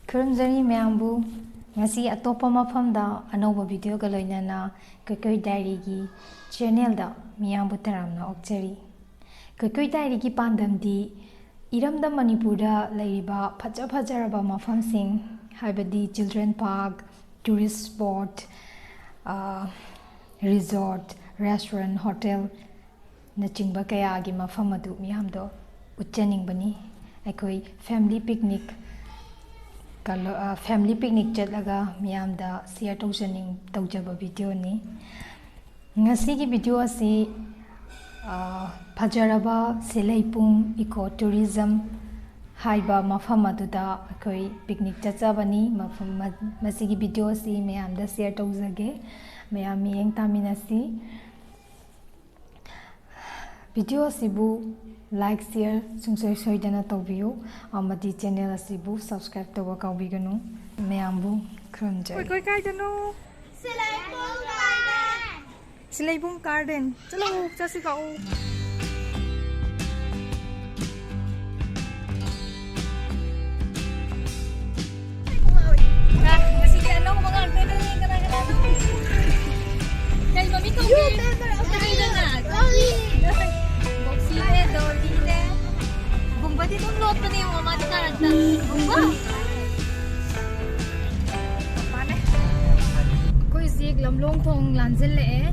Kurumzari mayambu ngasi atopa mafamda anova video ga loinana Kaikoi Diary gi channel da miyambu taramna okjari. Kaikoi Diary gi pandamdi iramda Manipur da lairiba phajaraba mafamsing haibadi children park, tourist spot, resort, restaurant, hotel na chingba kaya gi mafam adu miyamdo utchaningbani. Aikoi family picnic chatlaga miyamda share tawjaba video ni ngasi gi video asi phajaraba Silheipung eco tourism haiba mafam aduda akoi picnic chatjabani mafam masigi video asi miyamda share tawjage miyam yeng taminasi video asibu like share sungsoi soidana tawbiu amadi channel asibu subscribe tawa kawbiganu mayambu khurumjai koi kai dano Silheipung Garden chalo chasi ka o ngasi ka no mga garden ni kana kai mami ko kai dana Badi tum lot pa niyo mama di karagtan. Bumba. Pane. Koi zig lamlong thong lanjil le.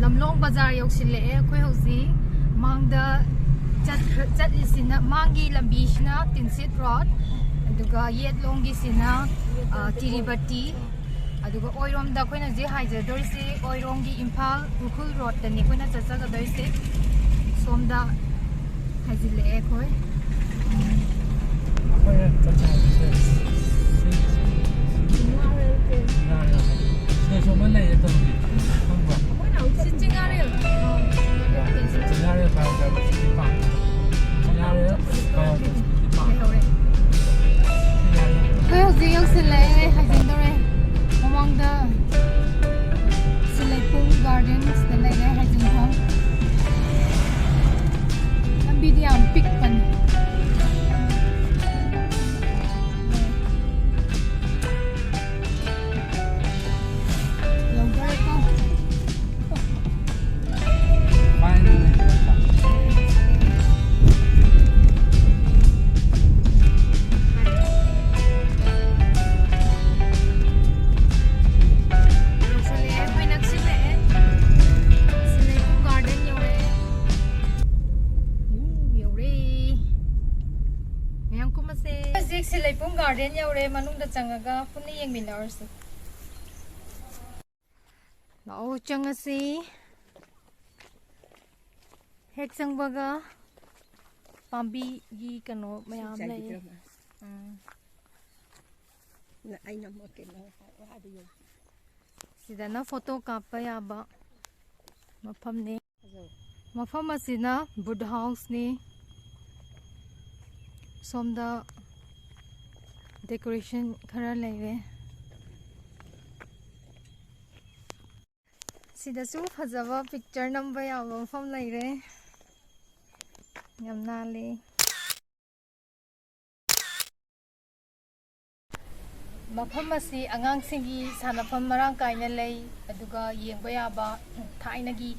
Lamlong bazar yoksil le. Koi hosi mangda chat isina mangi lambi sina Tinsit Road. Aduga yet longi sina Tiribati. Aduga oirom da koi na je haija dorisi oirongi Imphal Ukhrul Road da ni koi na chachaga dorisi. Somda Hazile ekoi. Among the Silheipung Gardens, the Video pick one. Silheipung Garden yaure manungda changaga punna yengminarsi lao changasi hek changbaga pambi gi kano mayam lai na aina mote na hadiyo sidana photo kappa yaba mafam ne mafam asina Bud House ni somda decoration khara laive sida su phajaba picture number yawa mafam laire yamna le mafam asi angang singi sanafam marang kaina lei aduga yengba yaba thainagi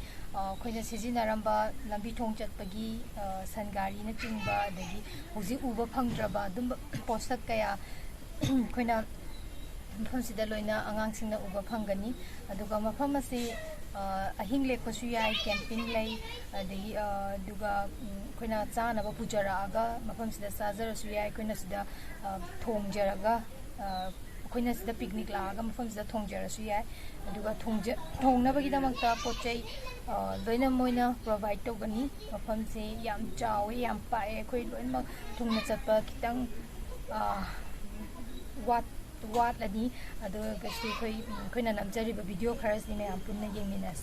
khoina sijinaramba lambi thong chatpagi sangari na chingba adagi hoji uba phangdraba dum post kaya khoina mafam sida loina angang singna uba phangani aduga mafam asi ahing lekpasu yai camping lei adagi duga khoina chana ba pujara aga mafam sida sajarasu yai khoina sida thongjaraga khoina sida picnic laaga mafam sida thongjarasu yai aduga thongnabagidamata pochai loina moina provide togani mafam se yam chawe yam pae khoi loina thungna chapa kitang wat lani adu gasi khoina namjari ba video kharas ni me ampunna yengminas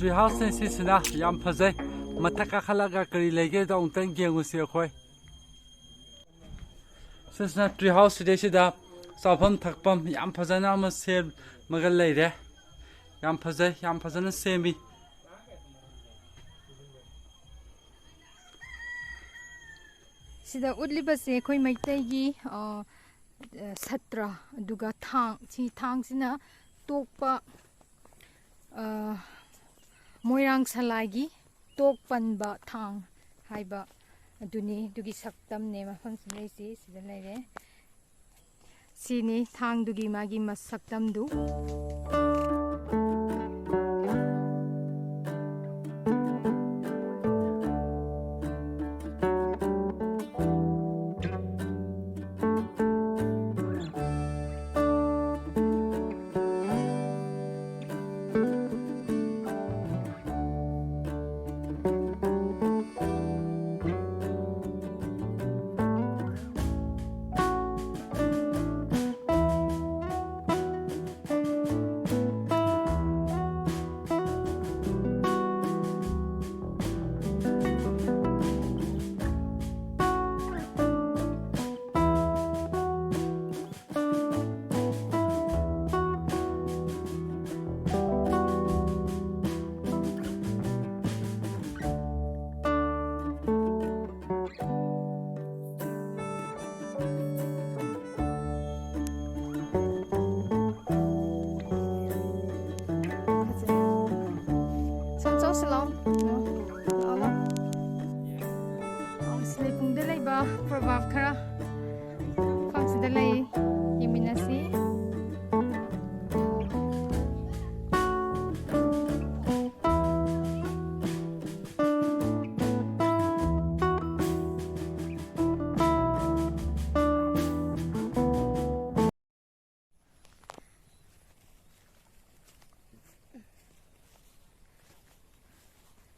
tree house in Sisina, Yam Paze, Mataka Halaga Kari Lege, don't think you will see a quay. Sisna tree house today, Sapam Takpam, Yam Pazana must say Magalade, Yam Pazana Semi. Sida Udlibase, Koi Maitegi, Satra, Duga Tang, Chi Tangsina, Tokpa Moirang Salagi, Tokpanba Tang, Haiba, Duni, Dugi Saktam, name of Fancy, the lady. Sini, Tang Dugi Magi must Saktam do. Silheipung Garden proverb khara famsida lay yiminasi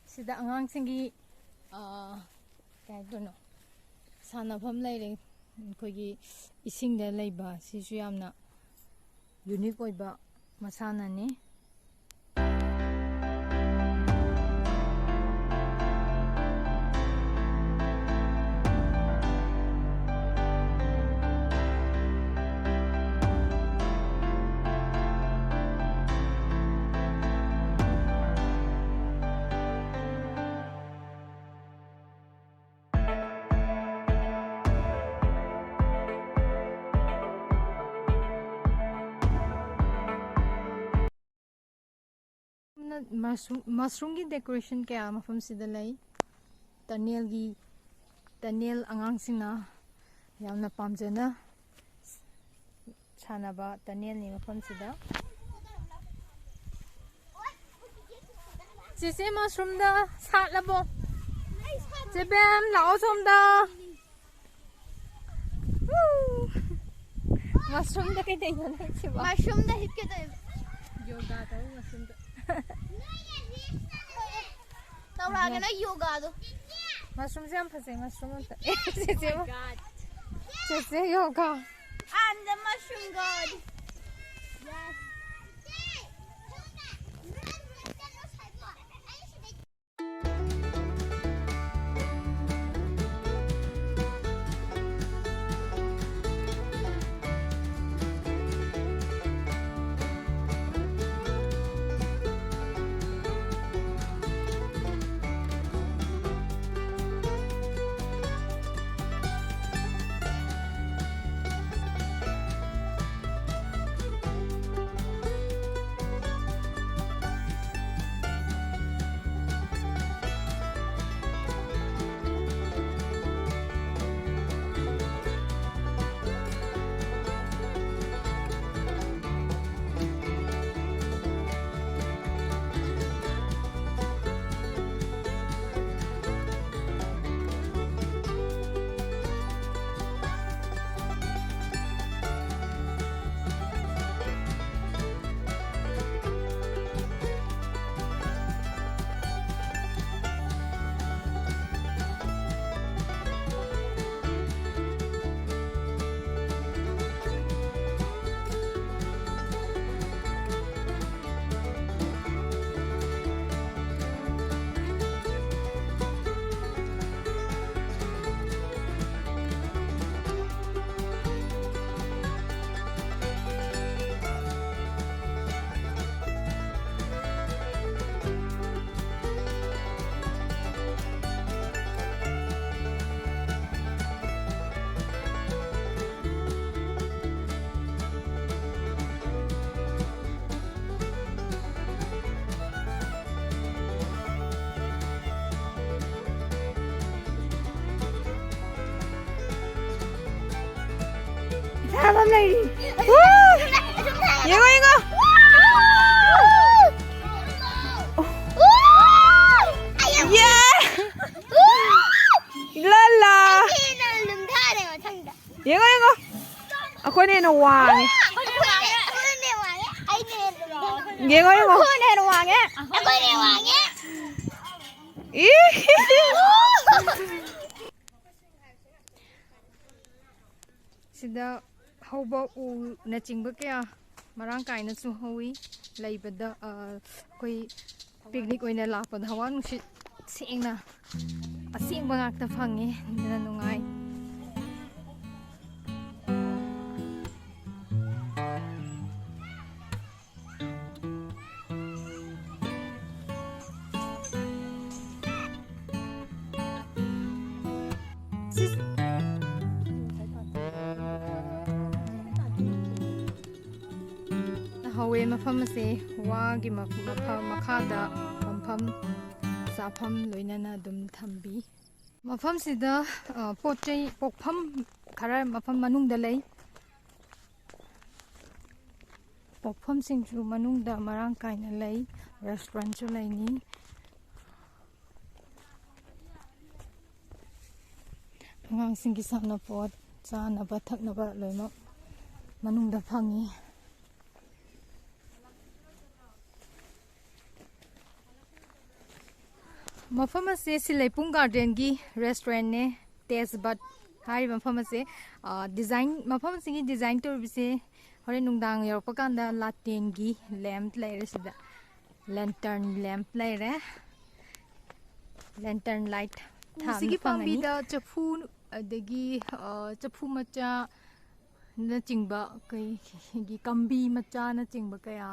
sida angang singi kaya dono sanafam laire koigi isingda leiba sisu yamna unique oiba masana ni mushroom ki decoration kaya mafam sida lay tunnel angang sina yamna pamjana sanaba tunnel ni mafam sida Sisi mushroom da sat labo Jebem lao som da mushroom da kay tayo na siba mushroom da hit ke tayo yoga daw mushroom da Taurage na yoga do. Mushroom jam phase mushroom ta. Sese yoga. I'm the mushroom god. Yes. lamlai. Yengo yengo. Yeah. Lala. Yengo yengo. Ako na yung wang. Yengo yengo. Sida hauba u na chingba kaya marang kaina su hawi laibada koi picnic oina lakpad hawa nungsit singna asing ngakta phangi na nungai hawe mafam ase wagi makhada pampham sapham loinana dum thambi mafam sida pochai pokpham khara mafam manung da lei pokpham singchu manung da marang kaina lei restaurant chu lei ni ngang singi samna pot cha na ba thak na ba loima manung da phangi mafam ase Silheipung Garden gi restaurant ne taste bud hari mafam ase design mafam singi design to bise hore nungdang yorpa kanda latin gi lamp laire sida lantern lamp laire lantern light sigi pambi da chafu adagi chafu macha na chingba kai gi kambi macha na chingba kaya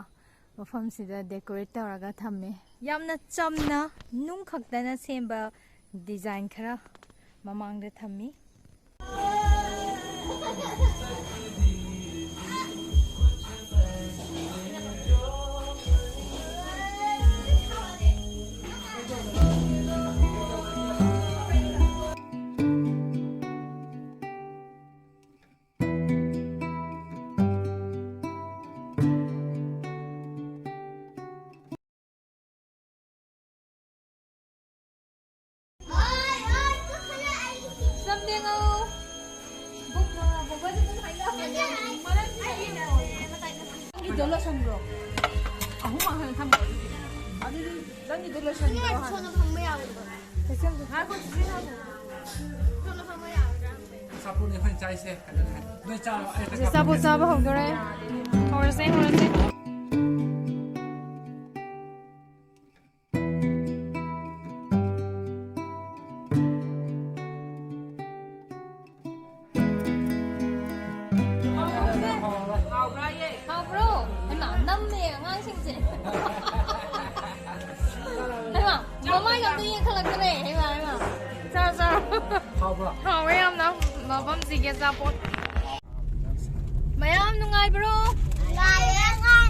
mafam sida decorate taraga thamme yamna chamna nung khakdana semba design khara mamang da thammi 놀라셨어. 아무만 하면 아니 난이 놀라셨어. 저는 방매하고 됐어. 아, 그거 지나고. 저는 방매하고. 사부님 한 짜이세. 너 짜. 사부 홍도래. 호르세. Mafam sige sapot. Mayam nungay bro.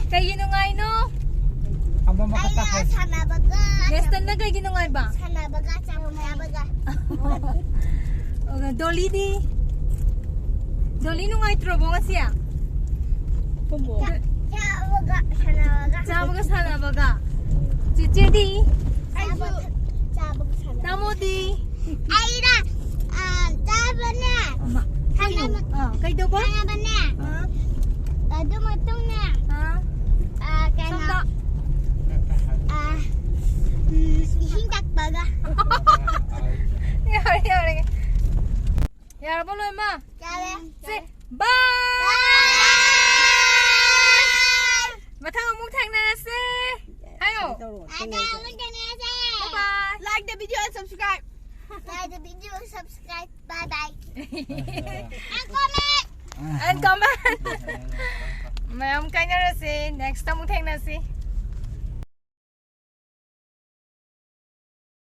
Kay ginungay no. Amba makatakay. Nestan na kay ginungay ba? Doli di. Doli nungay trobo nga siya. Pombo. Chabaga sana baga. Chichidi. Namodi. Aira. Kay do ba? Dumatong na. Hindak baga. Yari. Yari ba lo ma? Say bye. Matang among tang na se. Ayo. Bye. Like the video and subscribe. Like the video and subscribe. Bye bye. And comment. Mayam kanya na si. Next time mo tang na si.